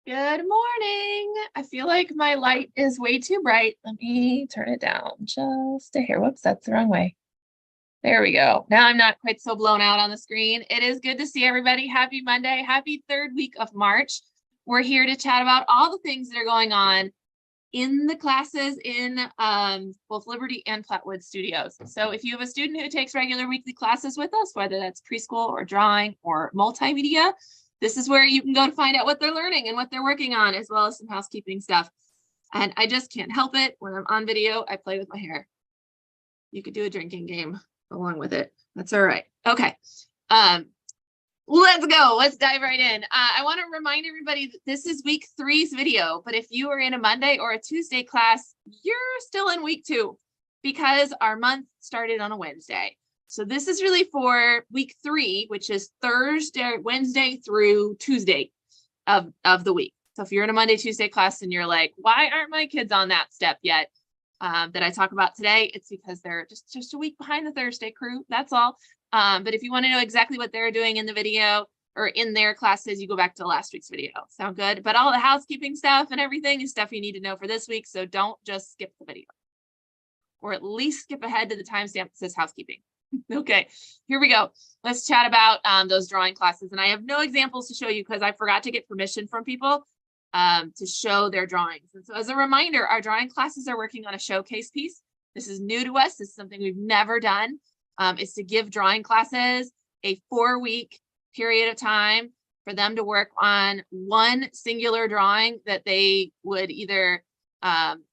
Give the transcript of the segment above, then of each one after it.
Good morning. I feel like my light is way too bright. Let me turn it down just a hair. Whoops, that's the wrong way. There we go. Now I'm not quite so blown out on the screen. It is good to see everybody. Happy Monday. Happy third week of March. We're here to chat about all the things that are going on in the classes in both Liberty and Flatwood Studios. So if you have a student who takes regular weekly classes with us, whether that's preschool or drawing or multimedia, this is where you can go to find out what they're learning and what they're working on, as well as some housekeeping stuff. And I just can't help it. When I'm on video, I play with my hair. You could do a drinking game along with it. That's all right. Okay. Let's go. Let's dive right in. I want to remind everybody that this is week 3's video, but if you are in a Monday or a Tuesday class, you're still in week 2 because our month started on a Wednesday. So this is really for week 3, which is Wednesday through Tuesday of the week. So if you're in a Monday, Tuesday class and you're like, why aren't my kids on that step yet that I talk about today? It's because they're just a week behind the Thursday crew. That's all. But if you want to know exactly what they're doing in the video or in their classes, you go back to last week's video. Sound good? But all the housekeeping stuff and everything is stuff you need to know for this week. So don't just skip the video, or at least skip ahead to the timestamp that says housekeeping. Okay, here we go. Let's chat about those drawing classes. And I have no examples to show you because I forgot to get permission from people to show their drawings. And so as a reminder, our drawing classes are working on a showcase piece. This is new to us. This is something we've never done. Is to give drawing classes a 4-week period of time for them to work on one singular drawing that they would either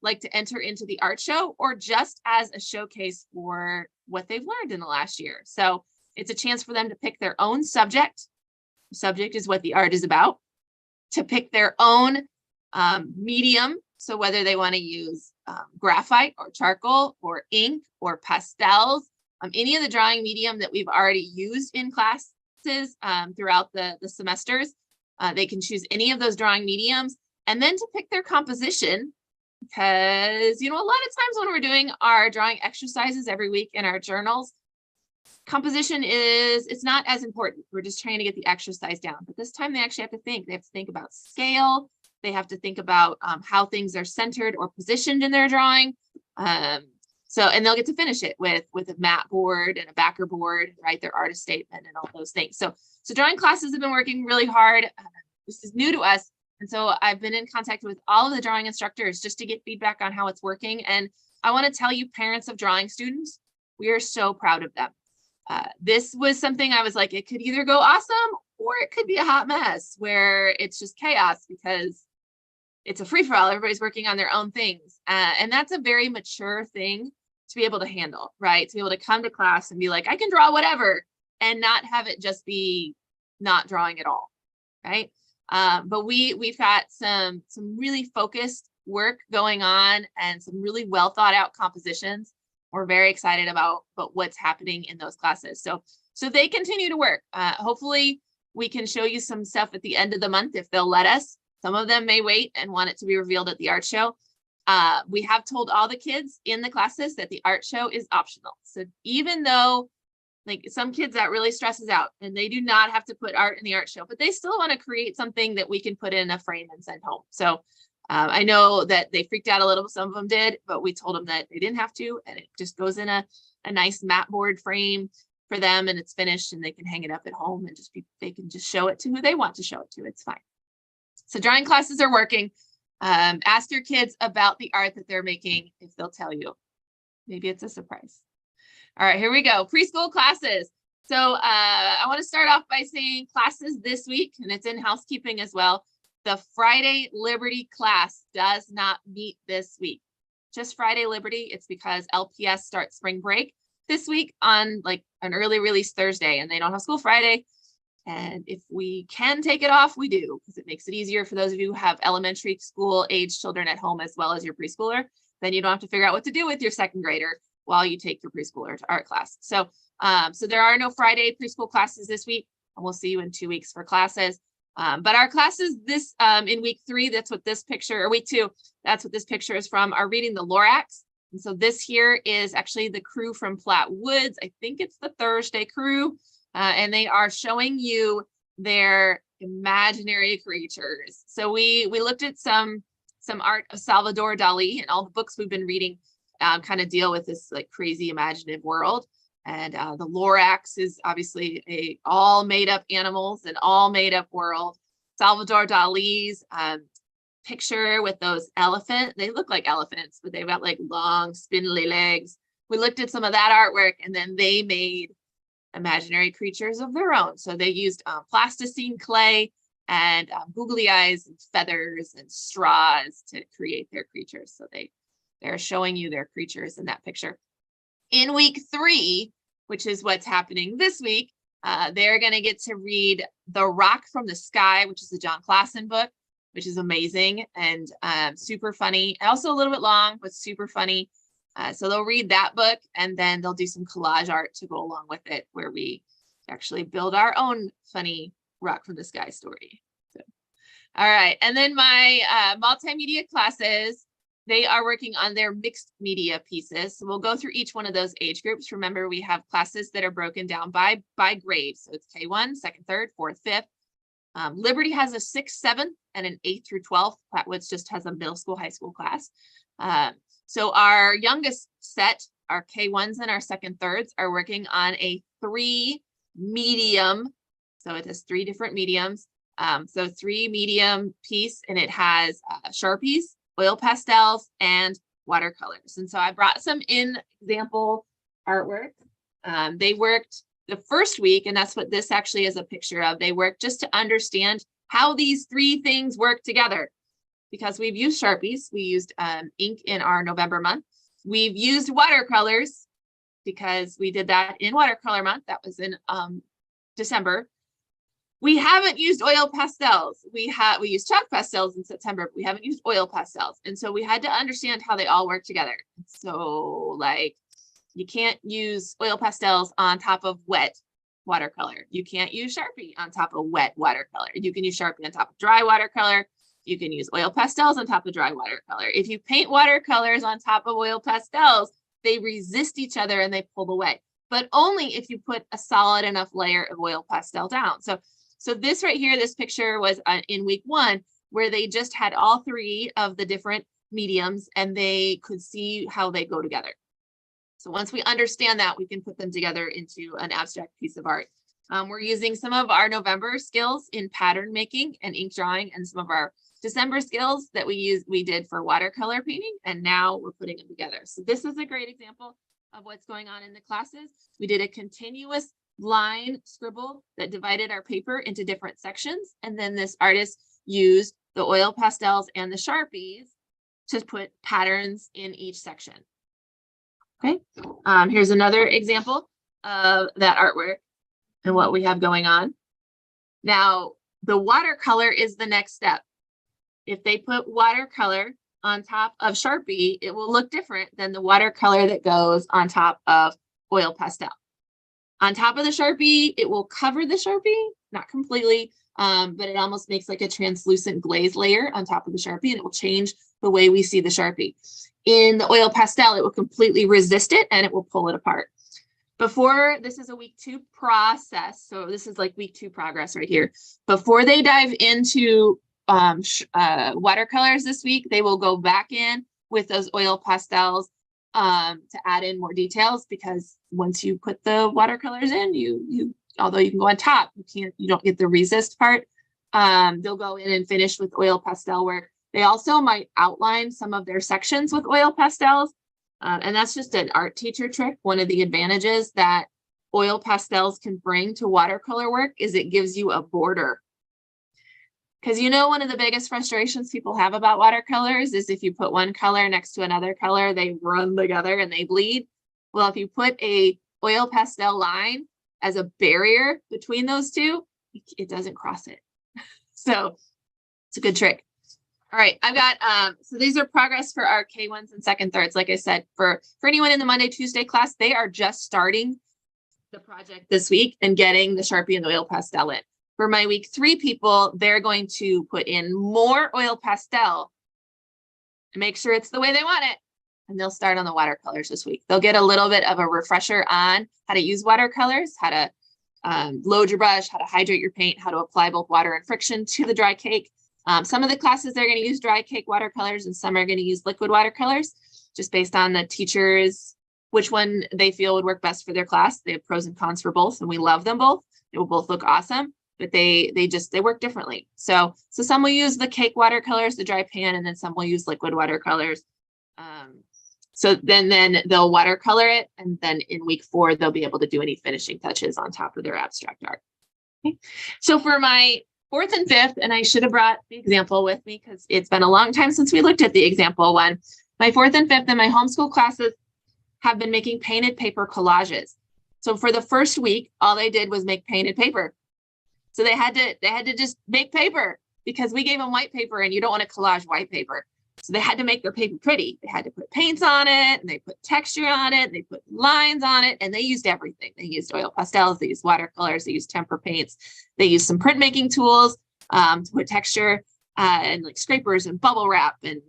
like to enter into the art show or just as a showcase for what they've learned in the last year. So it's a chance for them to pick their own subject. The subject is what the art is about. To pick their own medium. So whether they want to use graphite or charcoal or ink or pastels, any of the drawing medium that we've already used in classes throughout the semesters, they can choose any of those drawing mediums, and then to pick their composition, because, you know, a lot of times when we're doing our drawing exercises every week in our journals, composition it's not as important. We're just trying to get the exercise down. But this time they actually have to think. They have to think about scale. They have to think about how things are centered or positioned in their drawing. And they'll get to finish it with a mat board and a backer board, write their artist statement and all those things. So drawing classes have been working really hard. This is new to us. And so I've been in contact with all of the drawing instructors just to get feedback on how it's working. And I want to tell you, parents of drawing students, we are so proud of them. This was something I was like, it could either go awesome or it could be a hot mess where it's just chaos because it's a free-for-all. Everybody's working on their own things. And that's a very mature thing to be able to handle, right? To be able to come to class and be like, I can draw whatever and not have it just be not drawing at all, right? But we've got some really focused work going on and some really well thought out compositions. We're very excited about what's happening in those classes. So they continue to work. Hopefully we can show you some stuff at the end of the month if they'll let us. Some of them may wait and want it to be revealed at the art show. We have told all the kids in the classes that the art show is optional. So even though like some kids that really stresses out and they do not have to put art in the art show, but they still want to create something that we can put in a frame and send home. So I know that they freaked out a little, some of them did, but we told them that they didn't have to, and it just goes in a nice mat board frame for them and it's finished and they can hang it up at home and they can just show it to who they want to show it to. It's fine. So drawing classes are working. Ask your kids about the art that they're making if they'll tell you. Maybe it's a surprise. All right, here we go. Preschool classes. So I want to start off by saying classes this week, and it's in housekeeping as well. The Friday Liberty class does not meet this week. Just Friday Liberty. It's because LPS starts spring break this week on like an early release Thursday, and they don't have school Friday. And if we can take it off, we do, because it makes it easier for those of you who have elementary school age children at home as well as your preschooler. Then you don't have to figure out what to do with your second grader while you take your preschooler to art class. So there are no Friday preschool classes this week, and we'll see you in 2 weeks for classes. But our classes this in week 3, that's what this picture, or week 2, that's what this picture is from, are reading the Lorax. And so this here is actually the crew from Flatwoods. I think it's the Thursday crew. And they are showing you their imaginary creatures. So we looked at some art of Salvador Dali, and all the books we've been reading kind of deal with this like crazy imaginative world. And the Lorax is obviously a all made up animals and all made up world. Salvador Dali's picture with those elephants, they look like elephants, but they've got like long spindly legs. We looked at some of that artwork, and then they made imaginary creatures of their own. So they used plasticine clay and googly eyes and feathers and straws to create their creatures. So they're showing you their creatures in that picture. In week 3, which is what's happening this week, they're going to get to read The Rock from the Sky, which is the John Klassen book, which is amazing and super funny. Also a little bit long, but super funny. So they'll read that book, and then they'll do some collage art to go along with it, where we actually build our own funny Rock from the Sky story. So, all right. And then my multimedia classes, they are working on their mixed media pieces. So we'll go through each one of those age groups. Remember, we have classes that are broken down by grade. So it's K1, 2nd, 3rd, 4th, 5th. Liberty has a 6th, 7th, and an 8th through 12th. Flatwoods just has a middle school, high school class. So our youngest set, our K1s and our 2nd, 3rds, are working on a 3 medium. So it has 3 different mediums. So 3 medium piece, and it has Sharpies, oil pastels, and watercolors. And so I brought some in example artwork. They worked the first week, and that's what this actually is a picture of. They worked just to understand how these 3 things work together. Because we've used Sharpies, we used ink in our November month. We've used watercolors because we did that in watercolor month. That was in December. We haven't used oil pastels. We used chalk pastels in September, but we haven't used oil pastels. And so we had to understand how they all work together. So like, you can't use oil pastels on top of wet watercolor. You can't use Sharpie on top of wet watercolor. You can use Sharpie on top of dry watercolor. You can use oil pastels on top of dry watercolor. If you paint watercolors on top of oil pastels, they resist each other and they pull away, but only if you put a solid enough layer of oil pastel down. So this right here, this picture was in week 1, where they just had all 3 of the different mediums and they could see how they go together. So once we understand that, we can put them together into an abstract piece of art. We're using some of our November skills in pattern making and ink drawing, and some of our December skills that we did for watercolor painting, and now we're putting them together. So this is a great example of what's going on in the classes. We did a continuous line scribble that divided our paper into different sections, and then this artist used the oil pastels and the Sharpies to put patterns in each section. Okay, here's another example of that artwork and what we have going on. Now, the watercolor is the next step. If they put watercolor on top of Sharpie, it will look different than the watercolor that goes on top of oil pastel. On top of the Sharpie, it will cover the Sharpie, not completely, but it almost makes like a translucent glaze layer on top of the Sharpie, and it will change the way we see the Sharpie. In the oil pastel, it will completely resist it and it will pull it apart. Before, this is a week 2 process, so this is like week 2 progress right here. Before they dive into watercolors this week, they will go back in with those oil pastels to add in more details, because once you put the watercolors in, you although you can go on top, you don't get the resist part. They'll go in and finish with oil pastel work. They also might outline some of their sections with oil pastels, and that's just an art teacher trick. One of the advantages that oil pastels can bring to watercolor work is it gives you a border. Because one of the biggest frustrations people have about watercolors is if you put one color next to another color, they run together and they bleed. Well, if you put a oil pastel line as a barrier between those two, it doesn't cross it. So it's a good trick. All right, I've got, so these are progress for our K1s and 2nd, 3rds. Like I said, for anyone in the Monday, Tuesday class, they are just starting the project this week and getting the Sharpie and the oil pastel in. For my week 3 people, they're going to put in more oil pastel and make sure it's the way they want it. And they'll start on the watercolors this week. They'll get a little bit of a refresher on how to use watercolors, how to load your brush, how to hydrate your paint, how to apply both water and friction to the dry cake. Some of the classes, they're going to use dry cake watercolors and some are going to use liquid watercolors, just based on the teachers, which one they feel would work best for their class. They have pros and cons for both, and we love them both. They will both look awesome, but they work differently. So some will use the cake watercolors, the dry pan, and then some will use liquid watercolors. So then they'll watercolor it, and then in week 4, they'll be able to do any finishing touches on top of their abstract art. Okay. So for my 4th and 5th, and I should have brought the example with me because it's been a long time since we looked at the example one. My 4th and 5th and my homeschool classes have been making painted paper collages. So for the first week, all they did was make painted paper. So they had to just make paper because we gave them white paper, and you don't want to collage white paper. So they had to make their paper pretty. They had to put paints on it, and they put texture on it, and they put lines on it, and they used everything. They used oil pastels, they used watercolors, they used tempera paints, they used some printmaking tools to put texture and like scrapers and bubble wrap and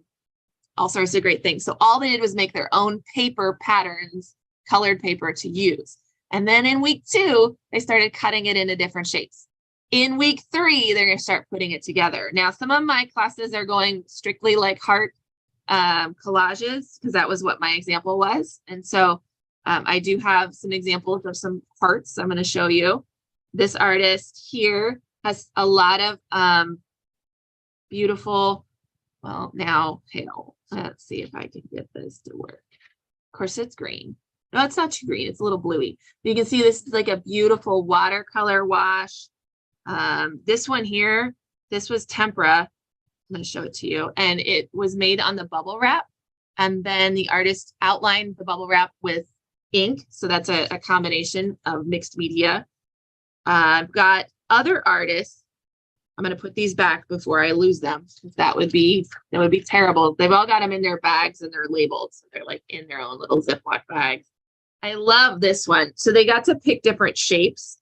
all sorts of great things. So all they did was make their own paper patterns, colored paper to use. And then in week 2, they started cutting it into different shapes. In week 3, they're going to start putting it together. Now, some of my classes are going strictly like heart collages, because that was what my example was. And so I do have some examples of some hearts I'm going to show you. This artist here has a lot of beautiful, well, now pale. Let's see if I can get this to work. Of course, it's green. No, it's not too green. It's a little bluey. You can see this is like a beautiful watercolor wash. This one here, this was tempera. I'm going to show it to you. And it was made on the bubble wrap. And then the artist outlined the bubble wrap with ink. So that's a combination of mixed media. I've got other artists. I'm going to put these back before I lose them. That would be terrible. They've all got them in their bags and they're labeled. So they're like in their own little Ziploc bags. I love this one. So they got to pick different shapes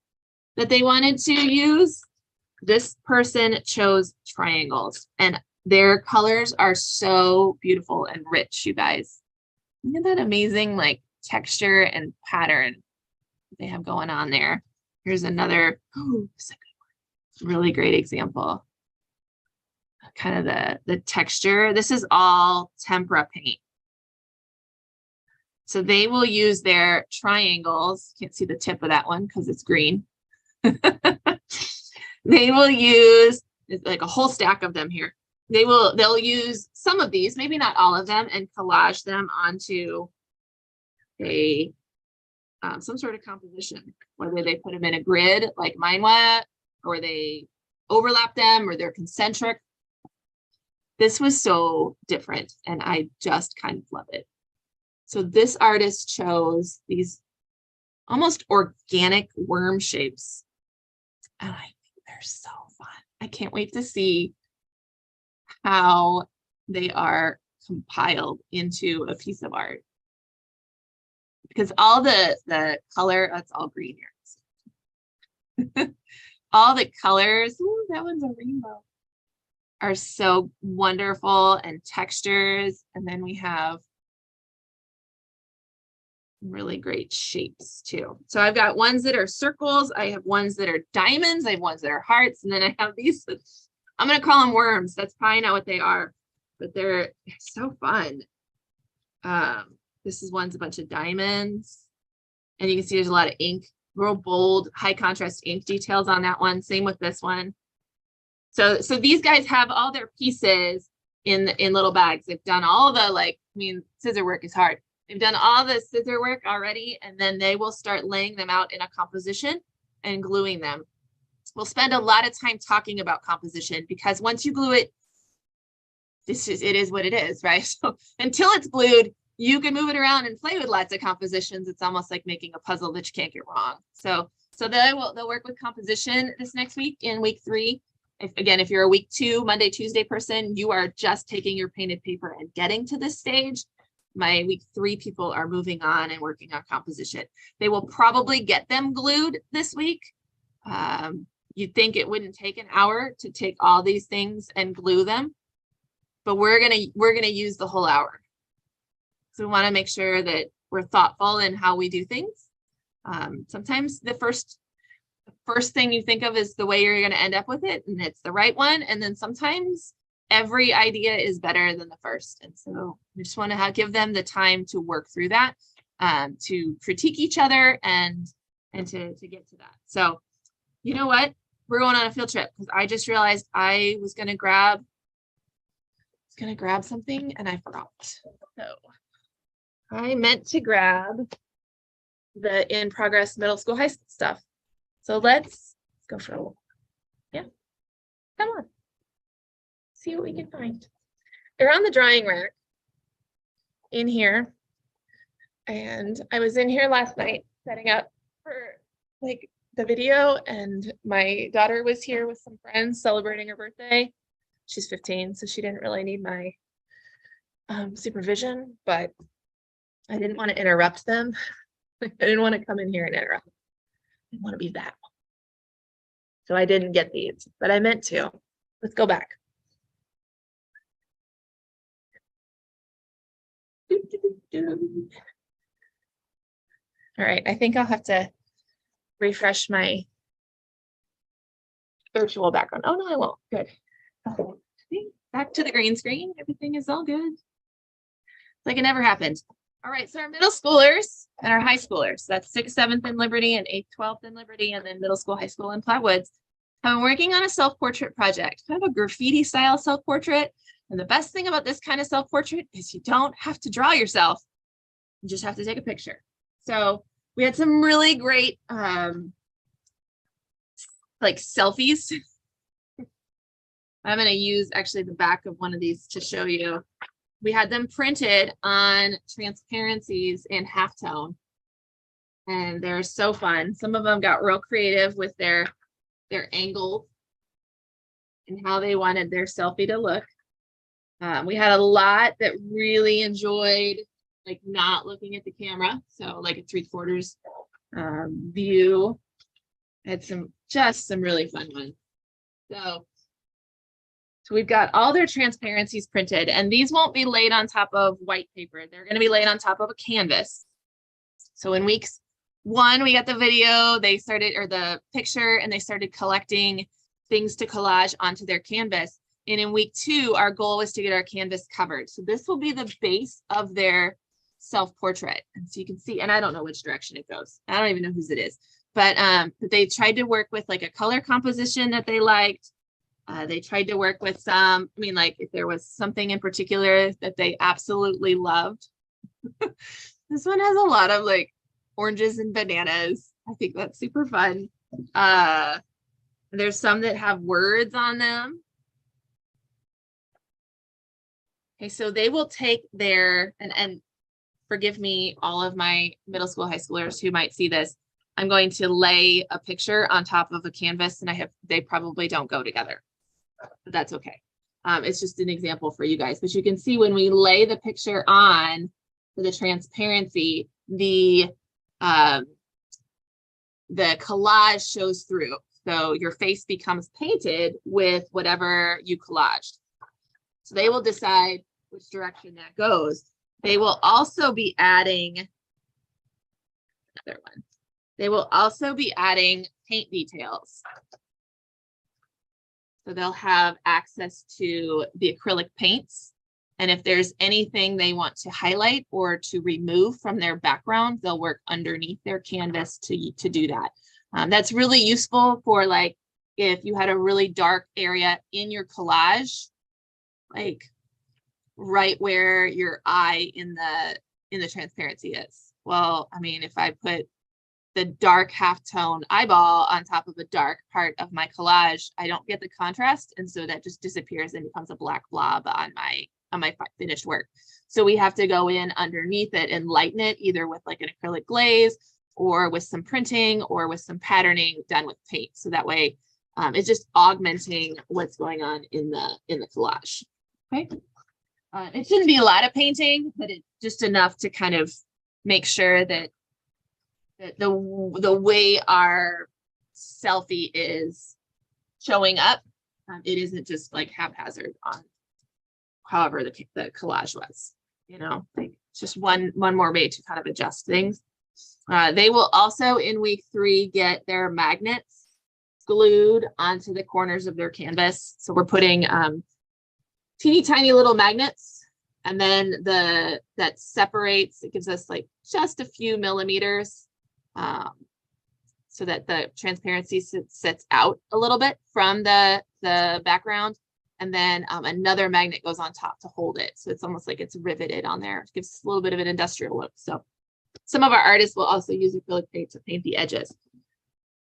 that they wanted to use. This person chose triangles, and their colors are so beautiful and rich, you guys. Look at that amazing like texture and pattern they have going on there. Here's another, oh, this is a good one. Really great example. Kind of the texture. This is all tempera paint. So they will use their triangles. Can't see the tip of that one because it's green. They will use like a whole stack of them here. They'll use some of these, maybe not all of them, and collage them onto a some sort of composition, whether they put them in a grid like mine was, or they overlap them, or they're concentric. This was so different, and I just kind of love it. So this artist chose these almost organic worm shapes. And I think they're so fun. I can't wait to see how they are compiled into a piece of art. Because all the color, that's all green here. All the colors, ooh, that one's a rainbow, are so wonderful, and textures. And then we have really great shapes too. So I've got ones that are circles, I have ones that are diamonds, I have ones that are hearts, and then I have these that I'm going to call them worms. That's probably not what they are, but they're so fun. This is one's a bunch of diamonds, and you can see there's a lot of ink, real bold, high contrast ink details on that one. Same with this one. So these guys have all their pieces in little bags. They've done all the, like, I mean, scissor work is hard. They've done all the scissor work already, and then they will start laying them out in a composition and gluing them. We'll spend a lot of time talking about composition, because once you glue it, it is what it is, right? So until it's glued, you can move it around and play with lots of compositions. It's almost like making a puzzle that you can't get wrong. So they'll work with composition this next week in week 3. If you're a week 2, Monday, Tuesday person, you are just taking your painted paper and getting to this stage. My week 3 people are moving on and working on composition. They will probably get them glued this week. You'd think it wouldn't take an hour to take all these things and glue them, but we're gonna use the whole hour. So we want to make sure that we're thoughtful in how we do things. Sometimes the first first thing you think of is the way you're going to end up with it, and it's the right one. And then sometimes every idea is better than the first. And so we just want to give them the time to work through that, to critique each other and to get to that. So you know what? We're going on a field trip because I just realized I was going to grab something and I forgot. So I meant to grab the in progress middle school, high school stuff. So let's go for a walk. Yeah, come on. See what we can find. They're on the drying rack in here. And I was in here last night setting up for like the video, and my daughter was here with some friends celebrating her birthday. She's 15, so she didn't really need my supervision, but I didn't want to interrupt them. I didn't want to come in here and interrupt. I didn't want to be that one. So I didn't get these, but I meant to. Let's go back. All right, I think I'll have to refresh my virtual background. Oh no, I won't. Good. Back to the green screen. Everything is all good. Like it never happened. All right, so our middle schoolers and our high schoolers, that's 6th, 7th in Liberty and 8th, 12th in Liberty, and then middle school, high school in Flatwoods, have been working on a self-portrait project, kind of a graffiti style self-portrait. And the best thing about this kind of self-portrait is you don't have to draw yourself. You just have to take a picture. So we had some really great like selfies. I'm going to use actually the back of one of these to show you. We had them printed on transparencies in halftone, and they're so fun. Some of them got real creative with their angles and how they wanted their selfie to look. We had a lot that really enjoyed like not looking at the camera, so like a 3/4 view. Had some really fun ones. So we've got all their transparencies printed, and these won't be laid on top of white paper. They're going to be laid on top of a canvas. So in week 1, we got the video, they started, or the picture, and they started collecting things to collage onto their canvas. And in week 2, our goal was to get our canvas covered. So this will be the base of their self-portrait. And so you can see, and I don't know which direction it goes. I don't even know whose it is, but they tried to work with like a color composition that they liked. They tried to work with some, I mean, like if there was something in particular that they absolutely loved. This one has a lot of like oranges and bananas. I think that's super fun. There's some that have words on them. Okay, so they will take their, and forgive me, all of my middle school, high schoolers who might see this, I'm going to lay a picture on top of a canvas, and they probably don't go together. But that's okay. It's just an example for you guys, but you can see when we lay the picture on for the transparency, the collage shows through. So your face becomes painted with whatever you collaged. So they will decide which direction that goes. They will also be adding another one. They will also be adding paint details. So they'll have access to the acrylic paints. And if there's anything they want to highlight or to remove from their background, they'll work underneath their canvas to do that. That's really useful for like, if you had a really dark area in your collage, like right where your eye in the transparency is. Well, I mean, if I put the dark halftone eyeball on top of a dark part of my collage, I don't get the contrast, and so that just disappears and becomes a black blob on my finished work. So we have to go in underneath it and lighten it, either with like an acrylic glaze or with some printing or with some patterning done with paint. So that way it's just augmenting what's going on in the collage. Okay, it shouldn't be a lot of painting, but it's just enough to kind of make sure that the way our selfie is showing up, it isn't just like haphazard on however the collage was, you know, like it's just one more way to kind of adjust things. They will also in week 3 get their magnets. glued onto the corners of their canvas. So we're putting teeny tiny little magnets, and then that separates, it gives us like just a few millimeters so that the transparency sits out a little bit from the background. And then another magnet goes on top to hold it. So it's almost like it's riveted on there. It gives us a little bit of an industrial look. So some of our artists will also use acrylic paint to paint the edges.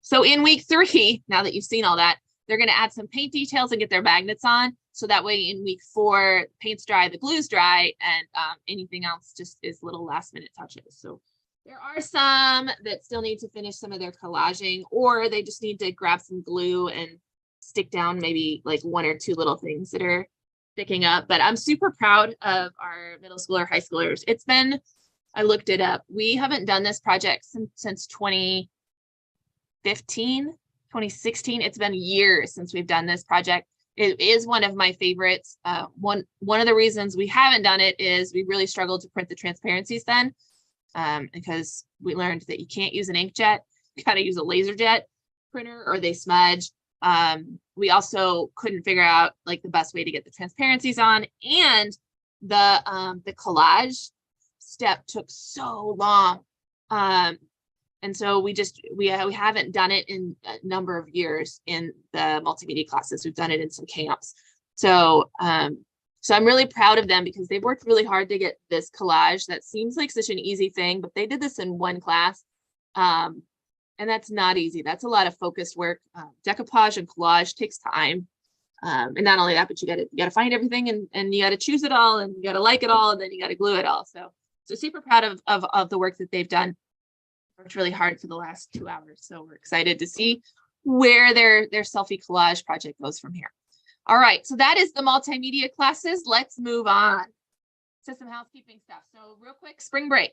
So in week 3, now that you've seen all that, they're going to add some paint details and get their magnets on. So that way in week 4, paint's dry, the glue's dry, and anything else just is little last minute touches. So there are some that still need to finish some of their collaging, or they just need to grab some glue and stick down maybe like 1 or 2 little things that are sticking up. But I'm super proud of our middle school or high schoolers. It's been, I looked it up, we haven't done this project since 2016. It's been years since we've done this project. It is one of my favorites. One of the reasons we haven't done it is we really struggled to print the transparencies then, because we learned that you can't use an inkjet. You got to use a laser jet printer or they smudge. We also couldn't figure out like the best way to get the transparencies on, and the collage step took so long. And so we haven't done it in a number of years in the multimedia classes. We've done it in some camps. So so I'm really proud of them because they've worked really hard to get this collage that seems like such an easy thing, but they did this in one class. And that's not easy. That's a lot of focused work. Decoupage and collage takes time. And not only that, but you got to find everything, and you got to choose it all, and you got to like it all, and then you got to glue it all. So super proud of the work that they've done. Worked really hard for the last 2 hours. So we're excited to see where their selfie collage project goes from here. All right, so that is the multimedia classes. Let's move on to some housekeeping stuff. So real quick, spring break.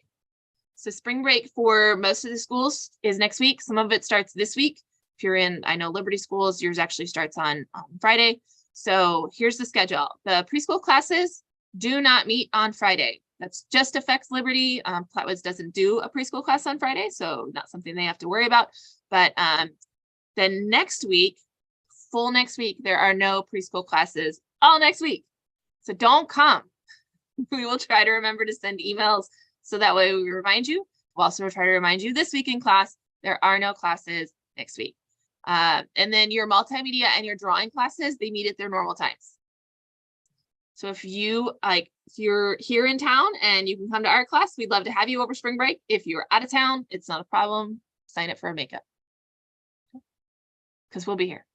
So spring break for most of the schools is next week. Some of it starts this week. If you're in, I know Liberty schools, yours actually starts on Friday. So here's the schedule. The preschool classes do not meet on Friday. That's just affects Liberty. Flatwoods doesn't do a preschool class on Friday, so not something they have to worry about. But then next week, full next week, there are no preschool classes all next week. So don't come. We will try to remember to send emails so that way we remind you. We'll also try to remind you this week in class, there are no classes next week. And then your multimedia and your drawing classes, they meet at their normal times. So if you're here in town and you can come to art class, we'd love to have you over spring break. If you're out of town, it's not a problem. Sign up for a makeup because we'll be here.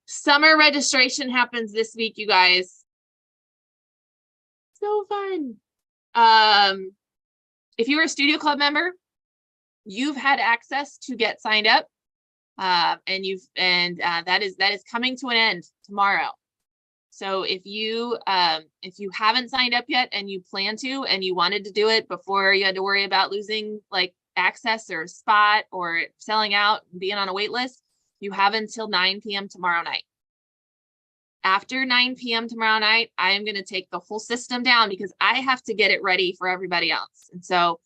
Summer registration happens this week, you guys. So fun. If you are a studio club member, you've had access to get signed up, and that is coming to an end tomorrow. So if you haven't signed up yet and you plan to, and you wanted to do it before you had to worry about losing like access or spot or selling out and being on a wait list, you have until 9 p.m. tomorrow night. After 9 p.m. tomorrow night, I am going to take the whole system down because I have to get it ready for everybody else. And so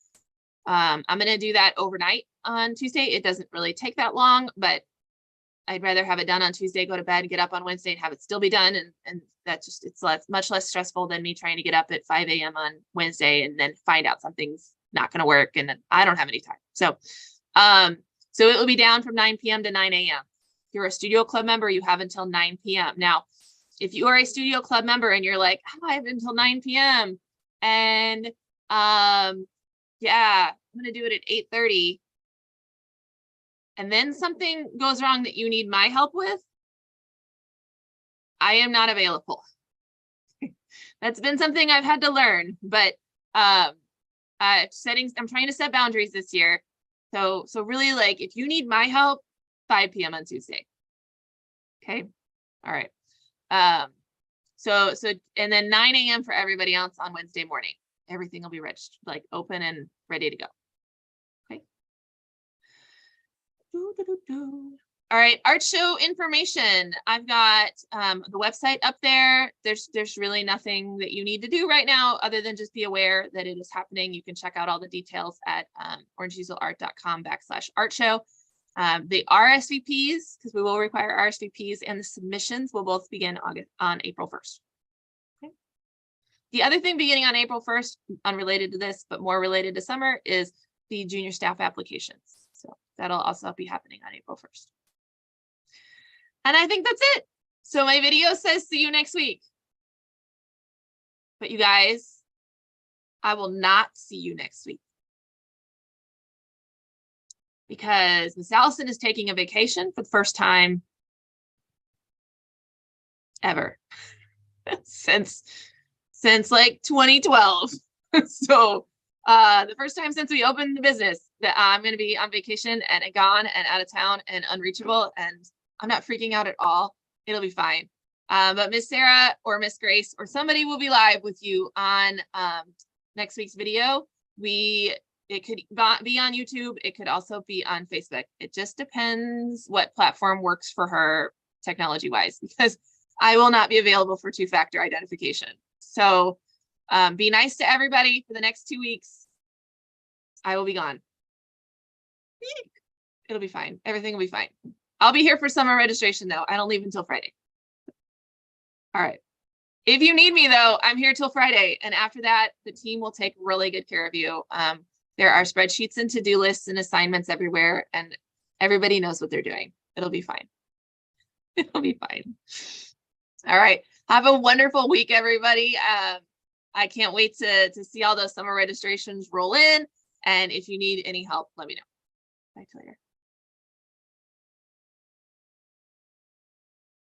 I'm going to do that overnight on Tuesday. It doesn't really take that long, but I'd rather have it done on Tuesday, go to bed, get up on Wednesday and have it still be done. And that's just, it's much less stressful than me trying to get up at 5 a.m. on Wednesday and then find out something's not going to work. And then I don't have any time. So it will be down from 9 p.m. to 9 a.m. If you're a studio club member, you have until 9 p.m. Now, if you are a studio club member and you're like, oh, I have until 9 p.m. and yeah, I'm going to do it at 8:30. And then something goes wrong that you need my help with, I am not available. That's been something I've had to learn, but I'm trying to set boundaries this year. So really, like, if you need my help, 5 p.m. on Tuesday. Okay. All right. And then 9 a.m. for everybody else on Wednesday morning. Everything will be registered, like open and ready to go. Okay. All right, art show information. I've got the website up there. There's really nothing that you need to do right now other than just be aware that it is happening. You can check out all the details at orangeeaselart.com/art show. The RSVPs, because we will require RSVPs, and the submissions will both begin on April 1st. Okay. The other thing beginning on April 1st, unrelated to this, but more related to summer, is the junior staff applications. So that'll also be happening on April 1st. And I think that's it. So my video says see you next week. But you guys, I will not see you next week, because Miss Allison is taking a vacation for the first time ever since like 2012. So the first time since we opened the business that I'm going to be on vacation and gone and out of town and unreachable, and I'm not freaking out at all. It'll be fine. But Miss Sarah or Miss Grace or somebody will be live with you on next week's video. It could be on YouTube. It could also be on Facebook. It just depends what platform works for her technology wise, because I will not be available for two-factor identification. So be nice to everybody for the next 2 weeks. I will be gone. It'll be fine. Everything will be fine. I'll be here for summer registration though. I don't leave until Friday. All right. If you need me though, I'm here till Friday. And after that, the team will take really good care of you. There are spreadsheets and to-do lists and assignments everywhere, and everybody knows what they're doing. It'll be fine. It'll be fine. All right. Have a wonderful week, everybody. I can't wait to see all those summer registrations roll in. And if you need any help, let me know. Bye till later.